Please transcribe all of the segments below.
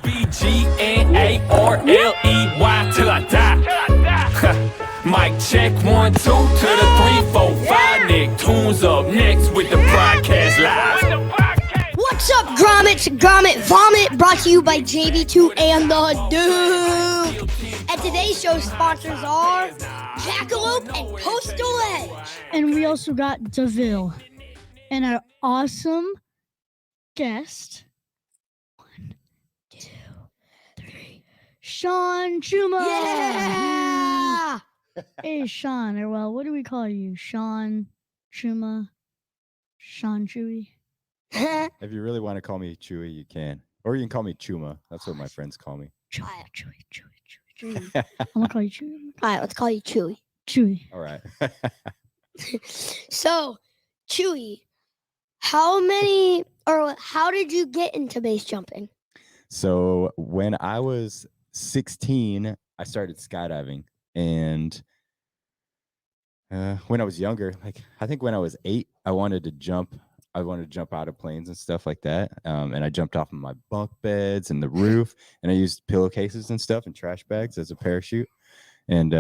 BGNARLEY till I die. Mic check 1 2 to the 3 4 5. Nick Tunes up next with the broadcast live. What's up, grommets? Grommet Vomit, brought to you by JB2 and the Dude. And today's show sponsors are Jackalope and Coastal Edge. And we also got DeVille and our awesome guest. 1, 2, 3. Sean Chuma. Yeah! Hey, Sean, or well, what do we call you? Sean Chuma? Sean Chewy? If you really want to call me Chewy, you can. Or you can call me Chuma. That's what my friends call me. Chewy. I'm going to call you Chewy. All right, let's call you Chewy. Chewy. All right. So, Chewy, how did you get into base jumping? So when I was 16, I started skydiving. And when I was younger, I think when I was 8, I wanted to jump out of planes and stuff like that. And I jumped off of my bunk beds and the roof, and I used pillowcases and stuff and trash bags as a parachute. And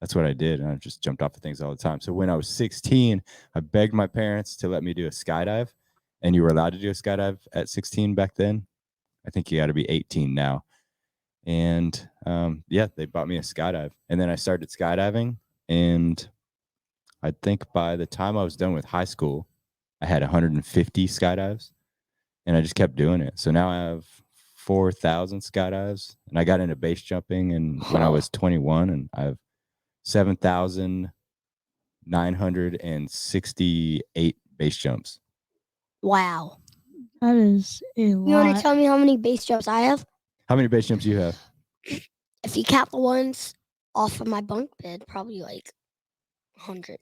that's what I did. And I just jumped off of things all the time. So when I was 16, I begged my parents to let me do a skydive. And you were allowed to do a skydive at 16 back then. I think you got to be 18 now. And they bought me a skydive. And then I started skydiving. And I think by the time I was done with high school, I had 150 skydives, and I just kept doing it. So now I have 4,000 skydives, and I got into base jumping when I was 21, and I have 7,968 base jumps. Wow. That is a lot. You want to tell me how many base jumps I have? How many base jumps you have? If you count the ones off of my bunk bed, probably like 100.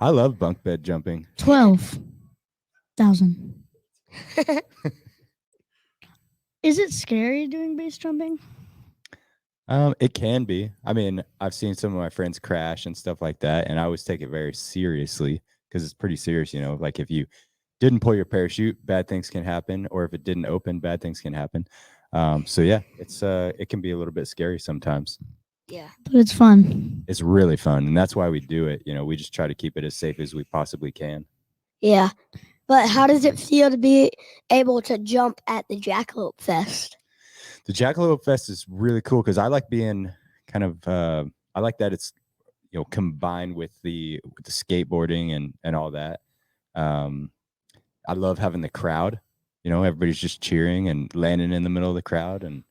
I love bunk bed jumping. 12,000. Is it scary doing base jumping? It can be. I mean, I've seen some of my friends crash and stuff like that, and I always take it very seriously because it's pretty serious, like if you didn't pull your parachute, bad things can happen, or if it didn't open, bad things can happen. It can be a little bit scary sometimes. Yeah. But it's fun. It's really fun, and that's why we do it. We just try to keep it as safe as we possibly can. Yeah. But how does it feel to be able to jump at the Jackalope Fest? The Jackalope Fest is really cool because I like being kind of I like that it's combined with the skateboarding and all that. I love having the crowd. Everybody's just cheering and landing in the middle of the crowd, and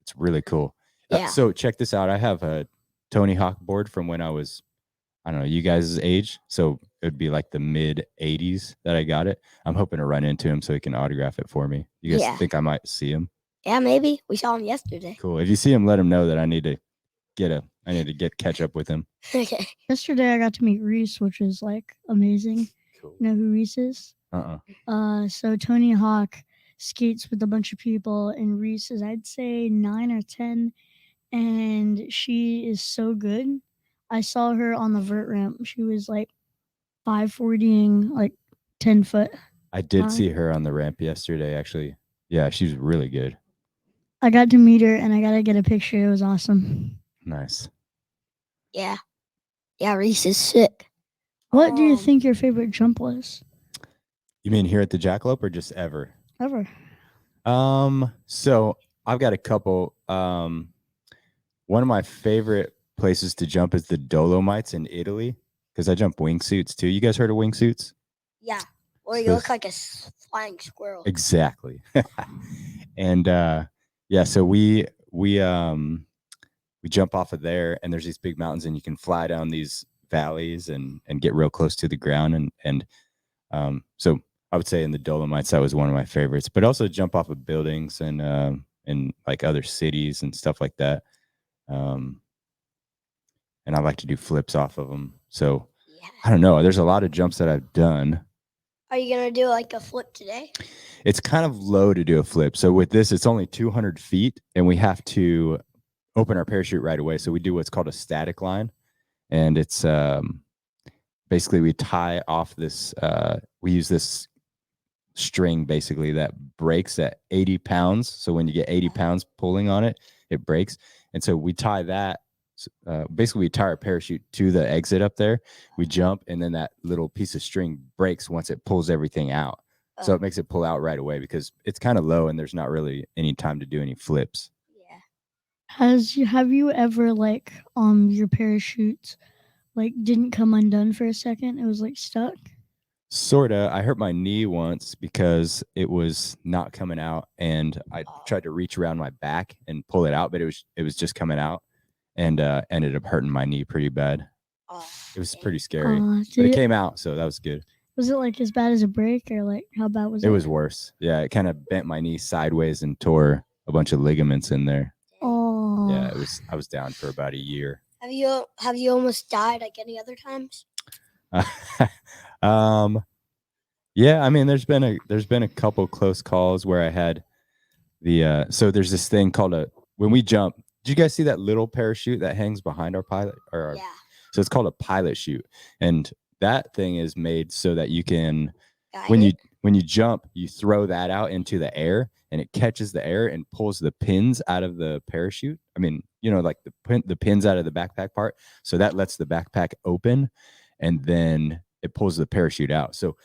it's really cool. Yeah. So check this out. I have a Tony Hawk board from when I was, I don't know, you guys' age. So it would be like the mid 80s that I got it. I'm hoping to run into him so he can autograph it for me. You guys think I might see him? Yeah, maybe. We saw him yesterday. Cool. If you see him, let him know that I need to catch up with him. Okay. Yesterday I got to meet Reese, which is like amazing. Cool. You know who Reese is? So Tony Hawk skates with a bunch of people, and Reese is, I'd say, 9 or 10, and she is so good. I saw her on the vert ramp. She was like 540ing like 10 foot. I did see her on the ramp yesterday, actually. Yeah, she's really good. I got to meet her, and I got to get a picture. It was awesome. Nice. Yeah. Yeah, Reese is sick. What do you think your favorite jump was? You mean here at the Jackalope or just ever? Ever. So I've got a couple. One of my favorite places to jump is the Dolomites in Italy because I jump wingsuits too. You guys heard of wingsuits? Yeah. Or you look like a flying squirrel. Exactly. And so we jump off of there, and there's these big mountains, and you can fly down these valleys and get real close to the ground. So I would say in the Dolomites, that was one of my favorites, but also jump off of buildings and like other cities and stuff like that. And I like to do flips off of them. So I don't know. There's a lot of jumps that I've done. Are you going to do like a flip today? It's kind of low to do a flip. So with this, it's only 200 feet, and we have to open our parachute right away. So we do what's called a static line. And it's basically we tie off this, we use this string basically that breaks at 80 pounds. So when you get 80 pounds pulling on it, it breaks. And so we tie that. Basically, we tie our parachute to the exit up there. We jump, and then that little piece of string breaks once it pulls everything out. So it makes it pull out right away because it's kind of low and there's not really any time to do any flips. Yeah. Have you ever like your parachute like didn't come undone for a second? It was like stuck. Sorta. I hurt my knee once because it was not coming out, and I tried to reach around my back and pull it out, but it was just coming out, and ended up hurting my knee pretty bad. It was pretty scary, but it came out, so that was good. Was it like as bad as a break, or like how bad was it? It was worse. Yeah, it kind of bent my knee sideways and tore a bunch of ligaments in there. Oh. Yeah, it was. I was down for about a year. Have you almost died like any other times? Yeah, I mean, there's been a couple close calls where I had the so there's this thing called when we jump. Did you guys see that little parachute that hangs behind our pilot? Yeah. So it's called a pilot chute, and that thing is made so that you can Got when it. you jump, you throw that out into the air, and it catches the air and pulls the pins out of the parachute. I mean, like the pins out of the backpack part. So that lets the backpack open, and then it pulls the parachute out. So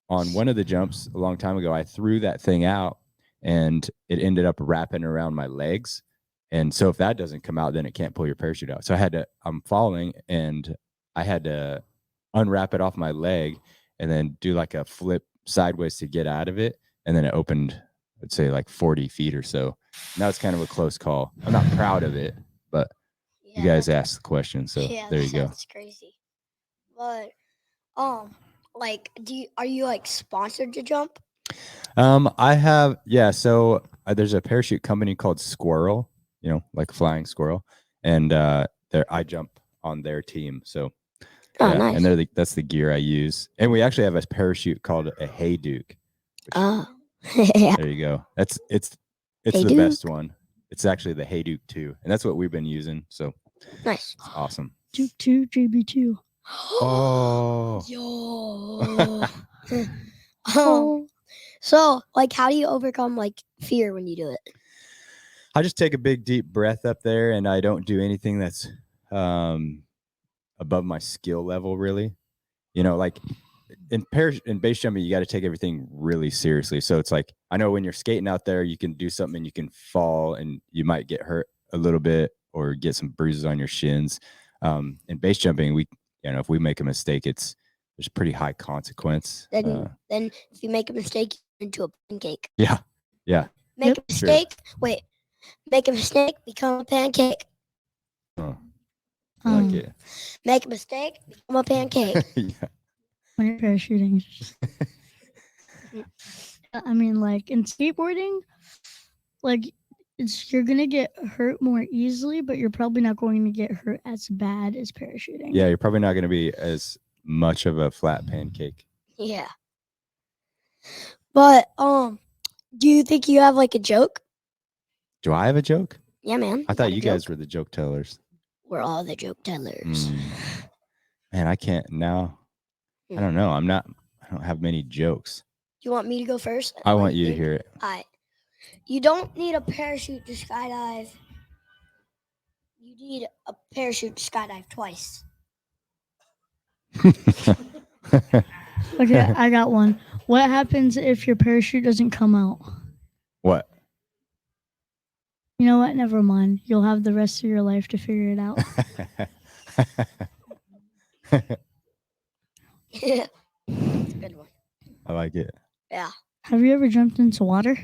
on one of the jumps a long time ago, I threw that thing out, and it ended up wrapping around my legs. And so if that doesn't come out, then it can't pull your parachute out. So I'm falling, and I had to unwrap it off my leg and then do like a flip sideways to get out of it. And then it opened, I'd say like 40 feet or so. Now it's kind of a close call. I'm not proud of it, but you guys asked the question. So there you go. That's crazy. But like, are you like sponsored to jump? I have, yeah. So there's a parachute company called Squirrel, like flying squirrel, and I jump on their team. So Nice. and that's the gear I use. And we actually have a parachute called a Hey Duke. Yeah. There you go. It's the Duke? best one. It's actually the Hey Duke 2, and that's what we've been using. So Nice. it's awesome. Duke 2, JB2. Oh. Yo. So like, how do you overcome like fear when you do it? I just take a big deep breath up there, and I don't do anything that's above my skill level, really. Like in base jumping, you got to take everything really seriously. So it's like, I know when you're skating out there, you can do something and you can fall and you might get hurt a little bit or get some bruises on your shins. In base jumping, if we make a mistake, there's pretty high consequence. Then if you make a mistake, you're into a pancake. Yeah. Make a mistake. Wait. Make a mistake, become a pancake. Oh, I like it. Make a mistake, become a pancake. Yeah. When you're parachuting. I mean, like in skateboarding, like you're gonna get hurt more easily, but you're probably not going to get hurt as bad as parachuting. Yeah, you're probably not going to be as much of a flat pancake. Yeah. But do you think you have like a joke? Do I have a joke? Yeah, man. I thought got a you guys joke? were the joke tellers. We're all the joke tellers. Man, I can't now. I don't know. I don't have many jokes. You want me to go first? I want you to hear it. All right. You don't need a parachute to skydive. You need a parachute to skydive twice. Okay, I got one. What happens if your parachute doesn't come out? What? You know what? Never mind. You'll have the rest of your life to figure it out. Yeah. That's a good one. I like it. Yeah. Have you ever jumped into water?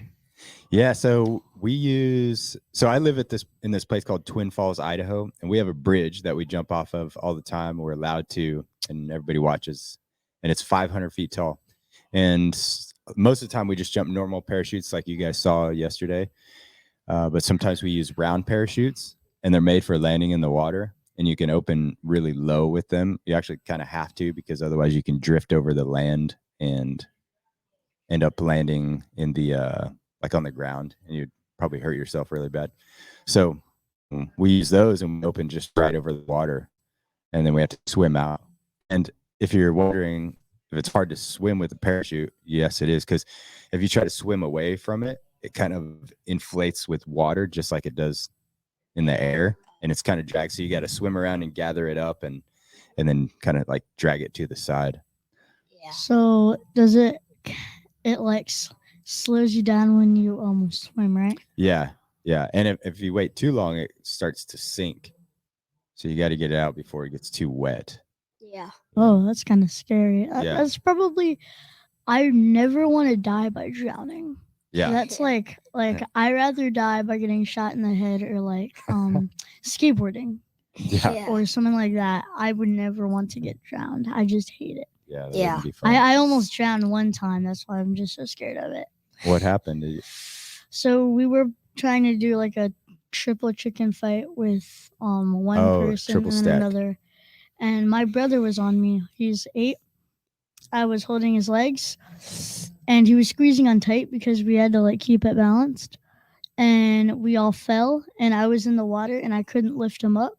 Yeah, so I live in this place called Twin Falls, Idaho, and we have a bridge that we jump off of all the time. We're allowed to, and everybody watches, and it's 500 feet tall. And most of the time we just jump normal parachutes like you guys saw yesterday. But sometimes we use round parachutes, and they're made for landing in the water, and you can open really low with them. You actually kind of have to, because otherwise you can drift over the land and end up landing in the like on the ground, and you'd probably hurt yourself really bad. So we use those, and we open just right over the water, and then we have to swim out. And if you're wondering, if it's hard to swim with a parachute, yes, it is. Because if you try to swim away from it, it kind of inflates with water, just like it does in the air, and it's kind of dragged. So you got to swim around and gather it up, and then kind of like drag it to the side. Yeah. So does it like slows you down when you swim, right? Yeah. And if you wait too long, it starts to sink. So you got to get it out before it gets too wet. Yeah. Oh, that's kind of scary. Yeah. That's probably. I never want to die by drowning. Yeah. That's like I rather die by getting shot in the head or like skateboarding. Yeah. Or something like that. I would never want to get drowned. I just hate it. Yeah. That Yeah. wouldn't be fun. I almost drowned one time. That's why I'm just so scared of it. What happened? So we were trying to do like a triple chicken fight with one person triple and stack. another. And my brother was on me. He's 8. I was holding his legs and he was squeezing on tight because we had to like keep it balanced. And we all fell and I was in the water and I couldn't lift him up.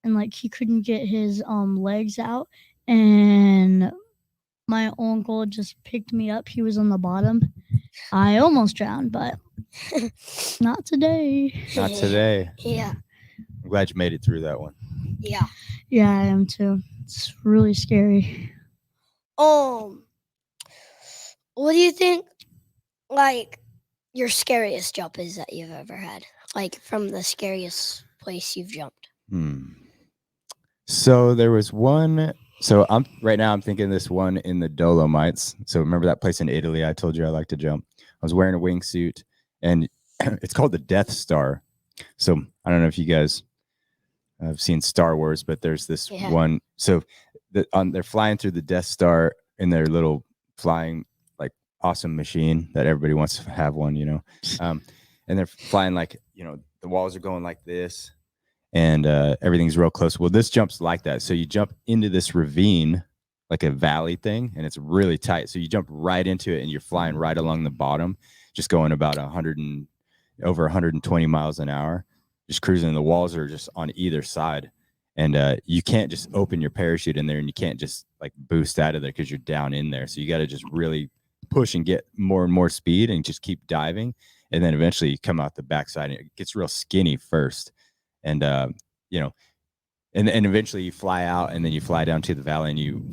And like he couldn't get his legs out. And my uncle just picked me up. He was on the bottom. I almost drowned, but not today. Not today. Yeah. I'm glad you made it through that one. Yeah. Yeah, I am too. It's really scary. What do you think, like, your scariest jump is that you've ever had? Like, from the scariest place you've jumped? So there was one. So I'm thinking this one in the Dolomites. So remember that place in Italy I told you I like to jump? I was wearing a wingsuit, and it's called the Death Star. So I don't know if you guys have seen Star Wars, but there's this one. So they're flying through the Death Star in their little flying like awesome machine that everybody wants to have one, and they're flying like, the walls are going like this, and everything's real close. Well, this jump's like that. So you jump into this ravine, like a valley thing, and it's really tight. So you jump right into it, and you're flying right along the bottom, just going about over 120 miles an hour, just cruising. The walls are just on either side, and you can't just open your parachute in there, and you can't just like boost out of there because you're down in there. So you got to just really push and get more and more speed, and just keep diving, and then eventually you come out the backside, and it gets real skinny first. And and eventually you fly out, and then you fly down to the valley, and you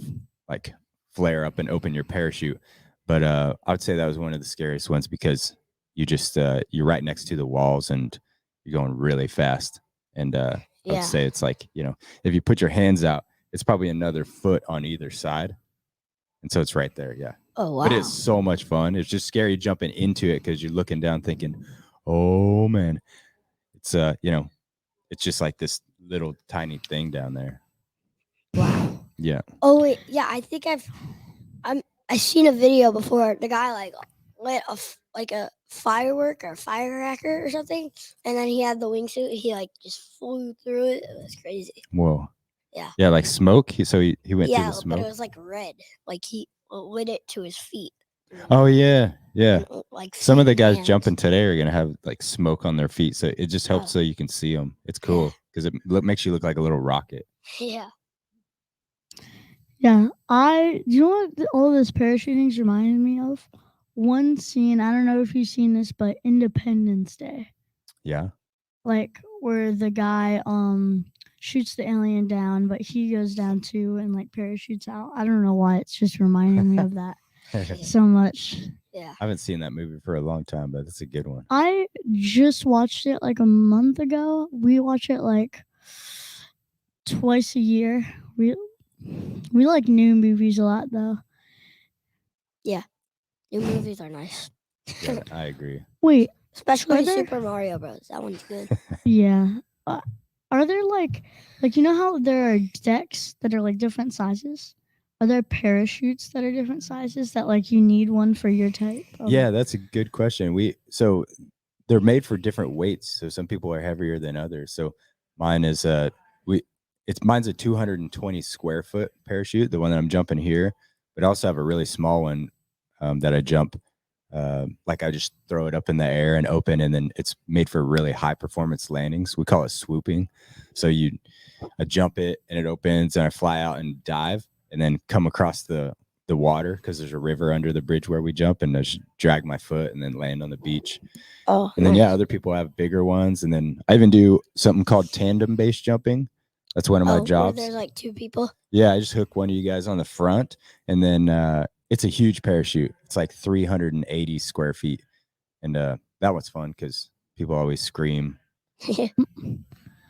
like flare up and open your parachute. But I would say that was one of the scariest ones because you just you're right next to the walls and you're going really fast. And I would say it's like, if you put your hands out, it's probably another foot on either side. And so it's right there. Yeah. Oh, wow. But it's so much fun. It's just scary jumping into it because you're looking down thinking, oh man, it's it's just like this little tiny thing down there. Wow. Yeah. Oh wait, yeah. I think I've seen a video before. The guy like lit a firework or firecracker or something, and then he had the wingsuit. He like just flew through it. It was crazy. Whoa. Yeah. Yeah, like smoke. He went through the smoke. But it was like red. Like he lit it to his feet. Oh yeah. And, like some of the guys hands. jumping today are gonna have like smoke on their feet, so it just helps so you can see them. It's cool because it makes you look like a little rocket. Yeah. Yeah, you know what all this parachuting's reminded me of? One scene, I don't know if you've seen this, but Independence Day. Yeah. Like where the guy shoots the alien down, but he goes down too and like parachutes out. I don't know why, it's just reminding me of that so much. Yeah. I haven't seen that movie for a long time, but it's a good one. I just watched it like a month ago. We watch it like twice a year. We like new movies a lot though. Yeah. New movies are nice. Yeah, I agree. Wait, Especially Super Mario Bros. That one's good. Yeah. Are there like you know how there are decks that are like different sizes? Are there parachutes that are different sizes that like you need one for your type? Yeah, that's a good question. So they're made for different weights. So some people are heavier than others. So mine is mine's a 220 square foot parachute, the one that I'm jumping here. But I also have a really small one that I jump. Like I just throw it up in the air and open, and then it's made for really high performance landings. We call it swooping. So I jump it and it opens, and I fly out and dive, and then come across the the water because there's a river under the bridge where we jump, and I just drag my foot and then land on the beach. Oh, And then nice. other people have bigger ones, and then I even do something called tandem base jumping. That's one of my where jobs. there's like two people. Yeah, I just hook one of you guys on the front, and then it's a huge parachute. It's like 380 square feet, and that was fun because people always scream,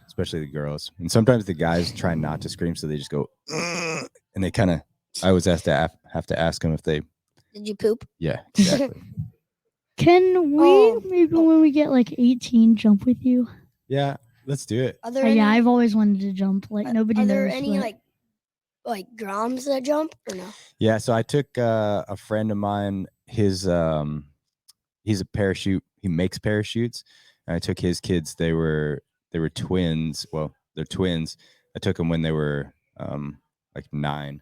especially the girls, and sometimes the guys try not to scream, so they just go, "Ugh," and they kind of. I always have to ask them if they. Did you poop? Yeah, exactly. Can we maybe when we get like 18 jump with you? Yeah, let's do it. Are there any, Yeah, I've always wanted to jump. Like nobody are knows. there any but- like groms that jump or no? Yeah, so I took a friend of mine. His he's a parachute. He makes parachutes. And I took his kids. They were twins. Well, they're twins. I took them when they were like 9.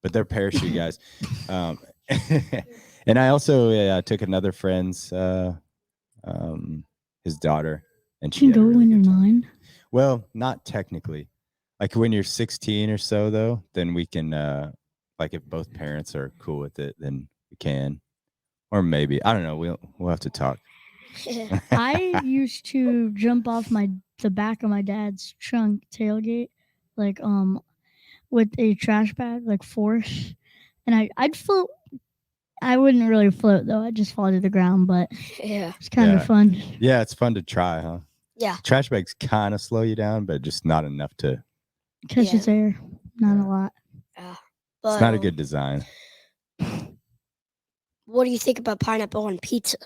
But they're parachute guys. And I also took another friend's his daughter, and she You can had a go really when you're good time. 9. Well, not technically. Like when you're 16 or so, though, then we can. Like if both parents are cool with it, then we can. Or maybe I don't know. We'll have to talk. I used to jump off the back of my dad's trunk tailgate, like with a trash bag, like force, and I'd float. I wouldn't really float though. I'd just fall to the ground, but Yeah. it's kind of fun. Yeah, it's fun to try, huh? Yeah. Trash bags kind of slow you down, but just not enough to. Catches air, not a lot. But, It's not a good design. What do you think about pineapple on pizza?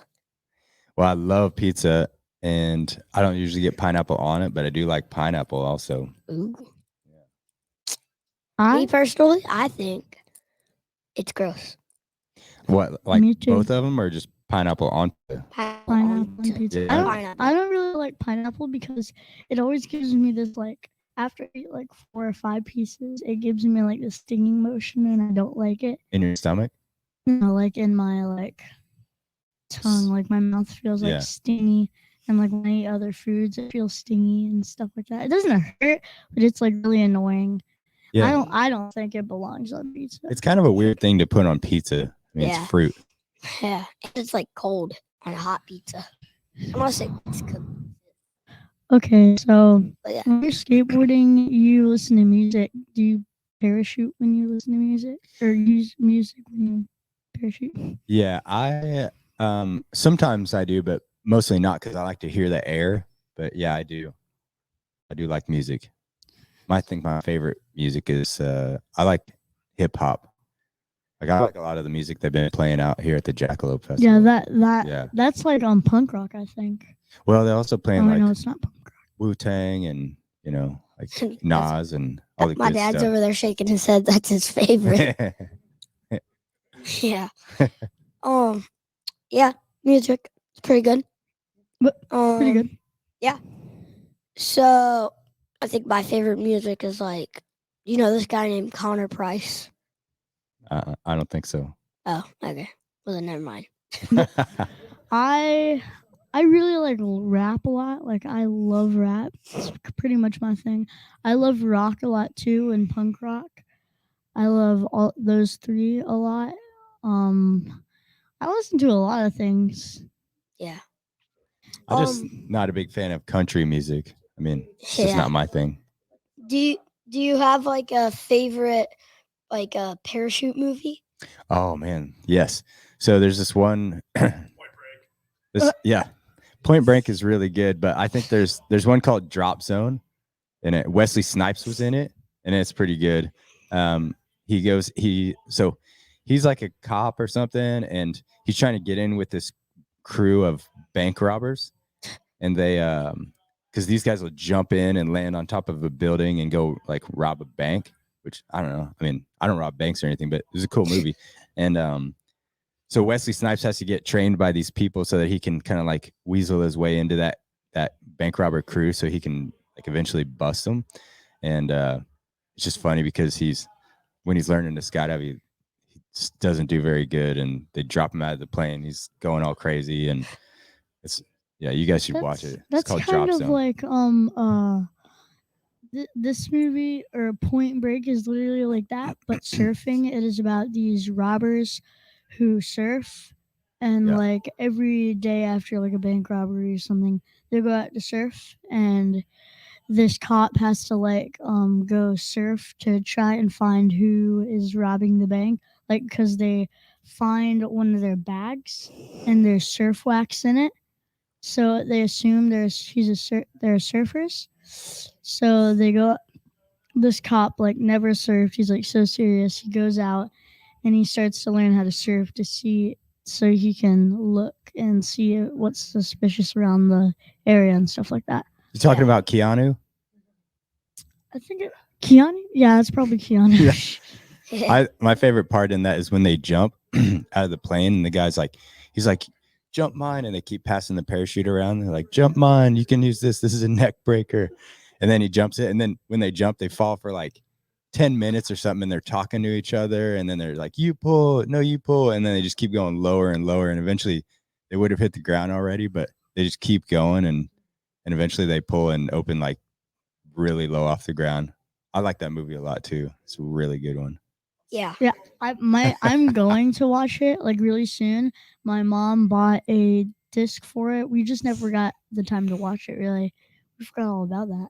Well, I love pizza, and I don't usually get pineapple on it, but I do like pineapple also. Ooh. I Me personally, I think it's gross. What, like Me too. both of them, or just pineapple on? pineapple on pizza. Yeah. I don't really like pineapple because it always gives me this like after I eat like 4 or 5 pieces, it gives me like this stinging motion, and I don't like it. In your stomach? You know, like in my like tongue, like my mouth feels like Yeah. stingy, and like when I eat other foods, it feels stingy and stuff like that. It doesn't hurt, but it's like really annoying. Yeah. I don't think it belongs on pizza. It's kind of a weird thing to put on pizza. I mean, Yeah. it's fruit. Yeah. It's like cold on a hot pizza. Unless it's cooked. Okay, so But yeah. when you're skateboarding, you listen to music. Do you parachute when you listen to music, or use music when you parachute? Yeah, I sometimes I do, but mostly not because I like to hear the air. But yeah, I do. I do like music. I think my favorite music is I like hip hop. Like I like a lot of the music they've been playing out here at the Jackalope Festival. Yeah, that's like on punk rock, I think. Well, they're also playing No, like it's not punk rock. Wu-Tang and like That's- Nas and all the My good dad's stuff. over there shaking his head. That's his favorite. Yeah. Yeah, music. It's pretty good. But pretty good. Yeah. So I think my favorite music is like, this guy named Connor Price. I don't think so. Oh, okay. Well then never mind. I really like rap a lot. Like I love rap. It's pretty much my thing. I love rock a lot too, and punk rock. I love all those 3 a lot. I listen to a lot of things. Yeah. I'm just not a big fan of country music. I mean, it's just Yeah. not my thing. Do you have like a favorite like a parachute movie? Oh man, yes. So there's this one. Point Break is really good, but I think there's one called Drop Zone, and Wesley Snipes was in it, and it's pretty good. He's like a cop or something, and he's trying to get in with this crew of bank robbers, and they because these guys will jump in and land on top of a building and go like rob a bank, which I don't know. I mean, I don't rob banks or anything, but it was a cool movie. And so Wesley Snipes has to get trained by these people so that he can kind of like weasel his way into that bank robber crew, so he can like eventually bust them. And it's just funny because when he's learning to skydive, he just doesn't do very good, and they drop him out of the plane. He's going all crazy, and you guys should watch it. It's That's called kind Drop of Zone. like This movie or Point Break is literally like that, but surfing. It is about these robbers who surf, and Yeah. like every day after like a bank robbery or something, they go out to surf, and this cop has to like go surf to try and find who is robbing the bank, like because they find one of their bags and there's surf wax in it, so they assume they're surfers. So they go. This cop like never surfed. He's like so serious. He goes out and he starts to learn how to surf to see, so he can look and see what's suspicious around the area and stuff like that. You talking about Keanu? I think Keanu. Yeah, it's probably Keanu. My favorite part in that is when they jump out of the plane and the guy's like, he's like, jump mine, and they keep passing the parachute around. They're like, jump mine, you can use this. This is a neck breaker. And then he jumps it, and then when they jump, they fall for like 10 minutes or something, and they're talking to each other, and then they're like, you pull, no, you pull, and then they just keep going lower and lower, and eventually they would have hit the ground already, but they just keep going, and eventually they pull and open like really low off the ground. I like that movie a lot too. It's a really good one. Yeah. I'm going to watch it like really soon. My mom bought a disc for it. We just never got the time to watch it. Really, we forgot all about that.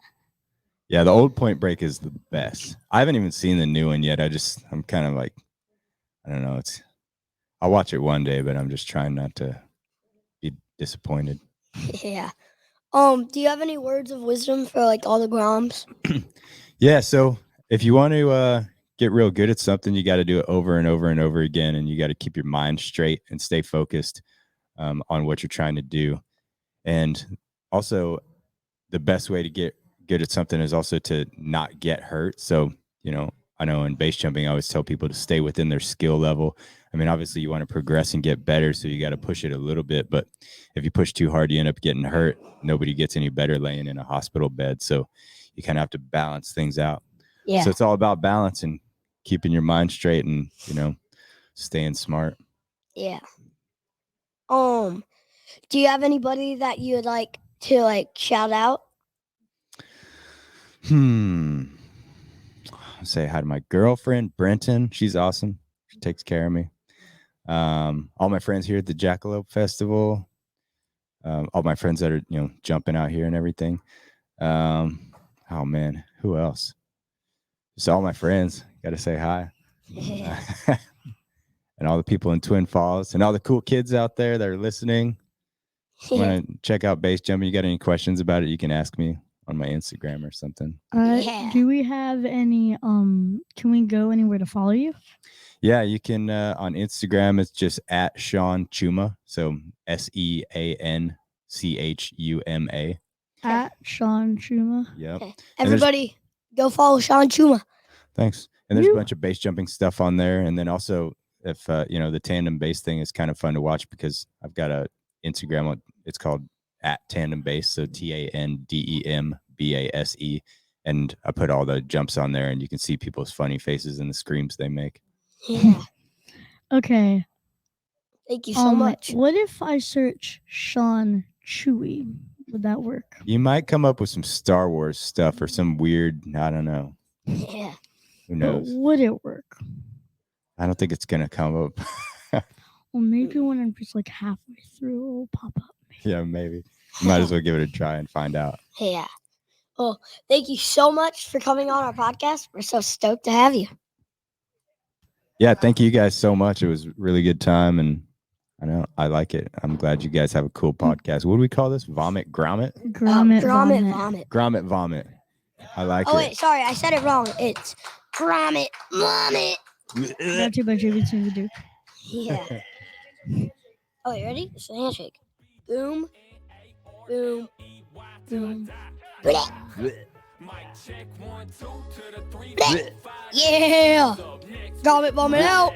Yeah, the old Point Break is the best. I haven't even seen the new one yet. I'm kind of like, I don't know. I'll watch it one day, but I'm just trying not to be disappointed. Yeah. Do you have any words of wisdom for like all the Groms? Yeah. So if you want to get real good at something, you got to do it over and over and over again, and you got to keep your mind straight and stay focused on what you're trying to do. And also, the best way to get good at something is also to not get hurt. So, I know in base jumping, I always tell people to stay within their skill level. I mean, obviously you want to progress and get better, so you got to push it a little bit. But if you push too hard, you end up getting hurt. Nobody gets any better laying in a hospital bed. So you kind of have to balance things out. Yeah. So it's all about balance and keeping your mind straight and, staying smart. Yeah. Do you have anybody that you would like to like shout out? Say hi to my girlfriend, Brenton. She's awesome. She takes care of me. All my friends here at the Jackalope Festival. All my friends that are, jumping out here and everything. Oh man, who else? Just all my friends. Got to say hi. And all the people in Twin Falls and all the cool kids out there that are listening. Want to check out base jumping? You got any questions about it? You can ask me on my Instagram or something. Do we have any? Can we go anywhere to follow you? Yeah, you can on Instagram. It's just at Sean Chuma. So SeanChuma. At Sean Chuma. Yep. Okay. Everybody, go follow Sean Chuma. Thanks. And there's a bunch of base jumping stuff on there. And then also, if the tandem base thing is kind of fun to watch because I've got a Instagram. It's called at Tandem Base. So TANDEMBASE. And I put all the jumps on there, and you can see people's funny faces and the screams they make. Yeah. Okay. Thank you so much. What if I search Sean Chewy? Would that work? You might come up with some Star Wars stuff or some weird, I don't know. Yeah. Who knows? But would it work? I don't think it's going to come up. Well, maybe when I'm just like halfway through, it'll pop up. Yeah, maybe. Might as well give it a try and find out. Yeah. Well, thank you so much for coming on our podcast. We're so stoked to have you. Yeah, thank you guys so much. It was a really good time, and I like it. I'm glad you guys have a cool podcast. What do we call this? Vomit, grommet? Grommet, vomit. Grommet, vomit. I like it. Oh, wait, sorry. I said it wrong. It's grommet, vomit. Brought to you by JB2. Yeah. Oh, you ready? It's a handshake. Boom, boom, boom. Blech. Blech. Yeah. Vomit, vomit out.